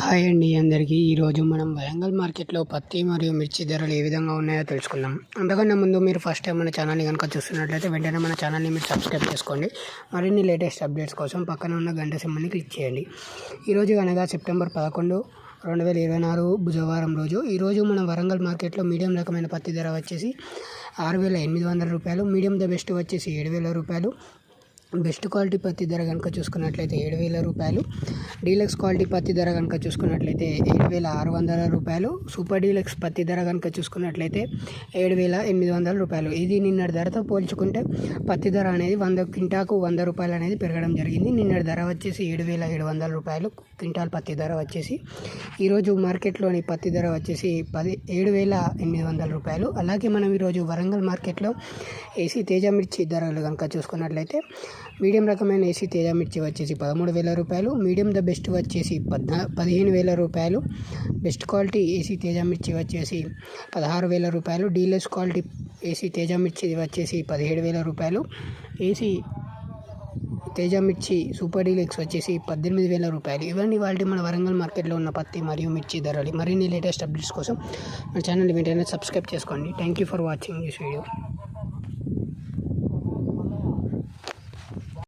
Hi అండి అందరికీ. ఈరోజు మనం వరంగల్ మార్కెట్లో పత్తి మరియు మిర్చి ధరలు ఏ విధంగా ఉన్నాయో తెలుసుకుందాం. అంతకన్నా ముందు మీరు ఫస్ట్ టైం మన ఛానల్ని కనుక చూస్తున్నట్లయితే వెంటనే మన ఛానల్ని మీరు సబ్స్క్రైబ్ చేసుకోండి. మరిన్ని లేటెస్ట్ అప్డేట్స్ కోసం పక్కన ఉన్న గంట సింబల్ని క్లిక్ చేయండి. ఈరోజు అనగా సెప్టెంబర్ 11, 2024 బుధవారం రోజు. ఈరోజు మన వరంగల్ మార్కెట్లో మీడియం రకమైన పత్తి ధర వచ్చేసి 6,800 రూపాయలు, మీడియం ద బెస్ట్ వచ్చేసి 7,000 రూపాయలు, బెస్ట్ క్వాలిటీ పత్తి ధర కనుక చూసుకున్నట్లయితే 7,000 రూపాయలు, డీలక్స్ క్వాలిటీ పత్తి ధర కనుక చూసుకున్నట్లయితే 7,600 రూపాయలు, సూపర్ డీలక్స్ పత్తి ధర కనుక చూసుకున్నట్లయితే 7,800 రూపాయలు. ఇది నిన్నటి ధరతో పోల్చుకుంటే పత్తి ధర అనేది 100 క్వింటాకు 100 రూపాయలు అనేది పెరగడం జరిగింది. నిన్నటి ధర వచ్చేసి 7,700 రూపాయలు క్వింటాల్ పత్తి ధర వచ్చేసి. ఈరోజు మార్కెట్లోని పత్తి ధర వచ్చేసి 7,800 రూపాయలు. అలాగే మనం ఈరోజు వరంగల్ మార్కెట్లో ఏసీ తేజ మిర్చి ధరలు కనుక చూసుకున్నట్లయితే మీడియం రకమైన ఏసీ తేజ మిర్చి వచ్చేసి 13,000 రూపాయలు, మీడియం ద బెస్ట్ వచ్చేసి 15,000 రూపాయలు, బెస్ట్ క్వాలిటీ ఏసీ తేజ మిర్చి వచ్చేసి 16,000 రూపాయలు, డీలక్స్ క్వాలిటీ ఏసీ తేజ మిర్చి వచ్చేసి 17,000 రూపాయలు, ఏసీ తేజ మిర్చి సూపర్ డీలక్స్ వచ్చేసి 18,000 రూపాయలు. ఇవన్నీ వాళ్ళ మన వరంగల్ మార్కెట్లో ఉన్న పత్తి మరియు మిర్చి ధరలు. మరిన్ని లేటెస్ట్ అప్డేట్స్ కోసం మన ఛానల్ వెంటనే సబ్స్క్రైబ్ చేసుకోండి. Thank you for watching this video.